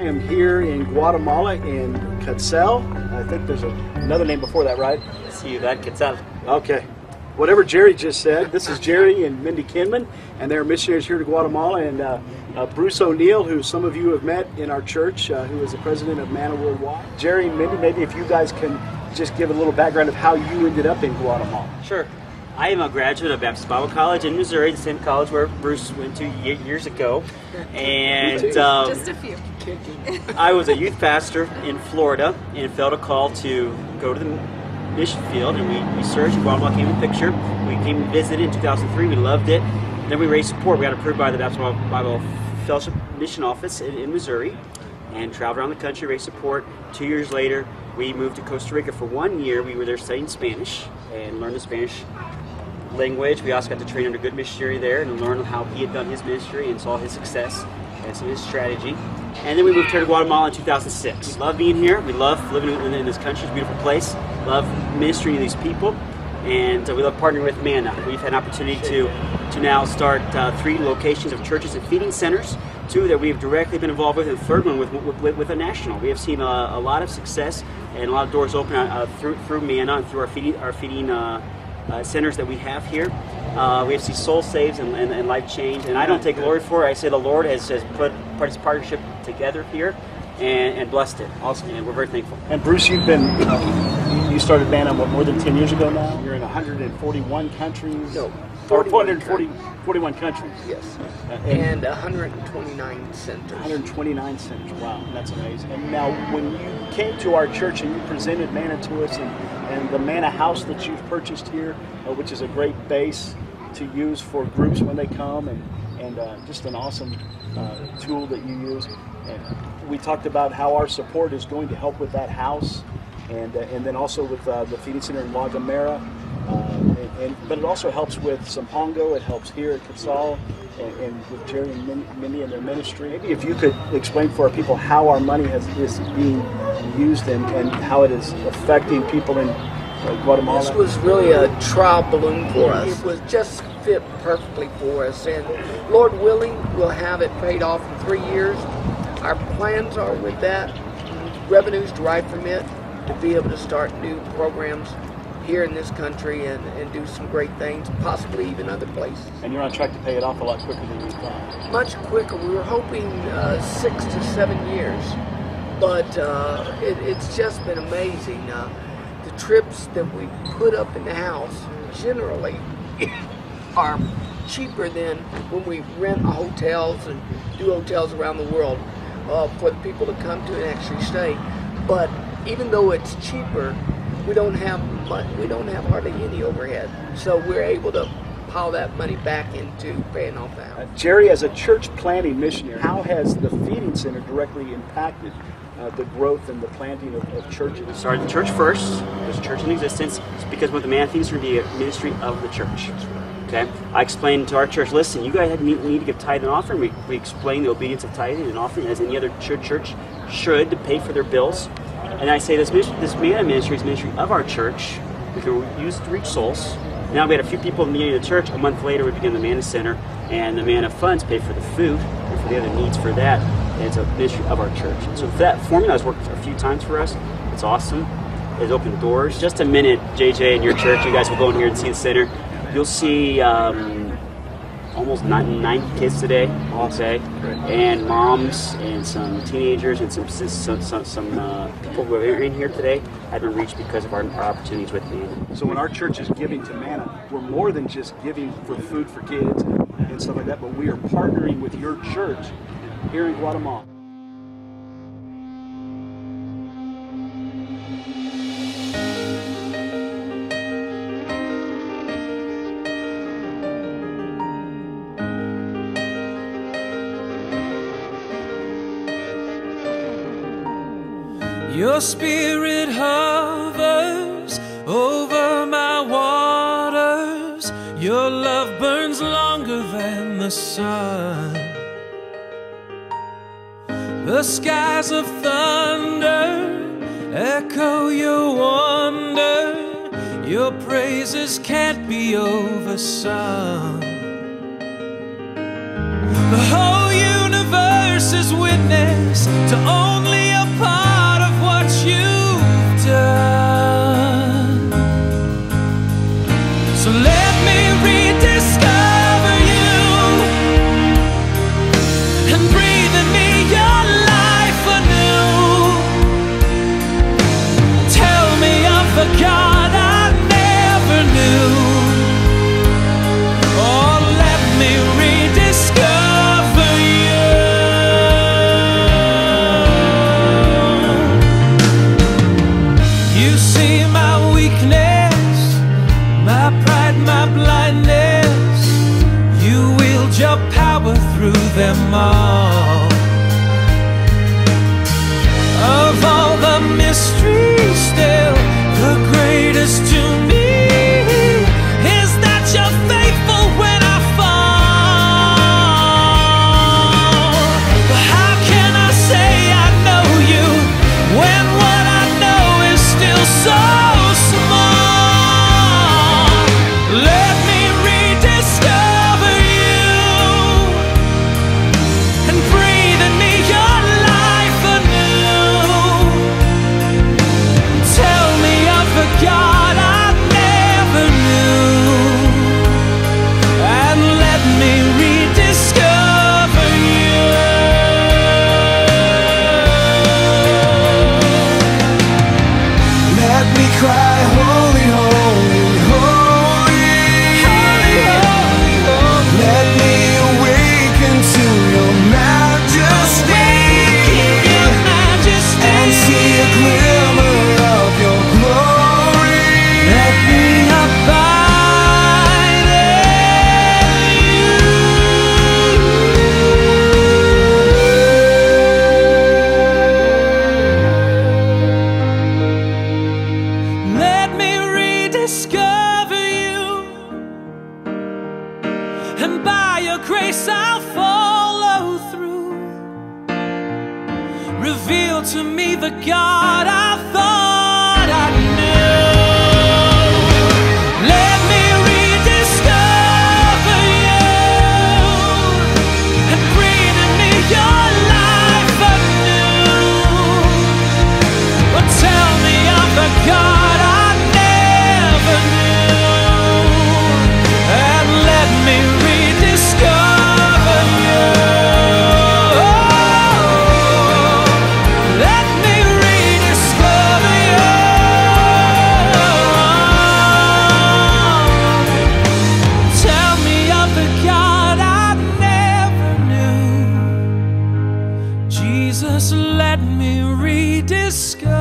I am here in Guatemala in Quetzal. I think there's another name before that, right? See you that Quetzal. Okay. Whatever Jerry just said, this is Jerry and Mindy Kinman, and they're missionaries here to Guatemala. And Bruce O'Neill, who some of you have met in our church, who is the president of Manna Worldwide. Jerry and Mindy, maybe if you guys can just give a little background of how you ended up in Guatemala. Sure. I am a graduate of Baptist Bible College in Missouri, the same college where Bruce went to years ago. And just a few. I was a youth pastor in Florida and felt a call to go to the mission field, and we searched. Guatemala came in the picture. We came and visited in 2003. We loved it. Then we raised support. We got approved by the Baptist Bible Fellowship Mission Office in Missouri and traveled around the country, raised support. 2 years later, we moved to Costa Rica for 1 year. We were there studying Spanish and learned the Spanish language. We also got to train under a good missionary there and learn how he had done his ministry and saw his success and some of his strategy. And then we moved here to Guatemala in 2006. We love being here. We love living in this country. It's a beautiful place. Love ministering to these people. And we love partnering with Manna. We've had an opportunity to now start 3 locations of churches and feeding centers, 2 that we've directly been involved with, and the 3rd one with a national. We have seen a lot of success and a lot of doors open through Manna and through our feeding centers that we have here. We have seen soul saves and life change, and I don't take glory for it. I say the Lord has put this partnership together here and blessed it. Awesome. And we're very thankful. And Bruce, you've been, you started Manna more than 10 years ago now? You're in 141 countries? No. 41 countries. Yes. And 129 centers. 129 centers. Wow, that's amazing. And now, when you came to our church and you presented Manna to us, and the Manna house that you've purchased here, which is a great base to use for groups when they come, and just an awesome tool that you use. And we talked about how our support is going to help with that house, and then also with the feeding center in La Gomera. But it also helps with Zampango. It helps here at Quetzal, and with Jerry and Mindy and their ministry. Maybe if you could explain for our people how our money is being used and how it is affecting people in Guatemala. This was really a trial balloon for us. It was just fit perfectly for us, and Lord willing, we'll have it paid off in 3 years. Our plans are with that, revenues derived from it, to be able to start new programs here in this country and do some great things, possibly even other places. And you're on track to pay it off a lot quicker than you thought. Much quicker. We were hoping 6 to 7 years, but it's just been amazing. The trips that we put up in the house generally are cheaper than when we rent hotels and do hotels around the world for the people to come to and actually stay. But even though it's cheaper, we don't have hardly any overhead, so we're able to pile that money back into paying off the house. Jerry, as a church planting missionary, how has the feeding center directly impacted the growth and the planting of churches? We started the church first. There's a church in existence. It's because with the Manna Feeding Center, be a ministry of the church. Okay, I explained to our church, listen, you guys need to give tithe and offering. We explain the obedience of tithing and offering as any other church should to pay for their bills. And I say this Manna ministry is ministry of our church. We can use it to reach souls. Now we had a few people in the beginning of the church. A month later, we began the Manna Center, and the Manna funds pay for the food and for the other needs for that. And it's a ministry of our church. And so that formula has worked a few times for us. It's awesome. It's opened doors. Just a minute, JJ, in your church, you guys will go in here and see the center. You'll see almost 90 kids today, okay, and moms and some teenagers and some people who are in here today have been reached because of our opportunities with Manna. So when our church is giving to Manna, we're more than just giving for food for kids and stuff like that, but we are partnering with your church here in Guatemala. Your spirit hovers over my waters. Your love burns longer than the sun. The skies of thunder echo your wonder. Your praises can't be oversung. The whole universe is eyes witness to only a part of what you've done. So let me rediscover you and breathe in me your life anew. Tell me of the God I never knew. Oh, let me rediscover you. You see my weakness, my pride, my blindness. You wield your power through them all. Of all the mysteries, still the greatest to me is that you're faithful when I fall. But how can I say I know you when what I know is still so small? Let me rediscover you and breathe in me your life anew. Tell me of the God I never knew, and let me rediscover you. Let me cry, holy, holy, holy. Holy, holy, Let me awaken to your majesty your majesty. and see a glimmer of your glory. Let me abide in you. Let me rediscover you, and by your grace I'll follow through. Reveal to me the God I thought I knew. Let me rediscover you and breathe in me your life anew. But tell me of the God I never knew, and let me rediscover you. Let me rediscover you. Tell me of the God I never knew. Jesus, let me rediscover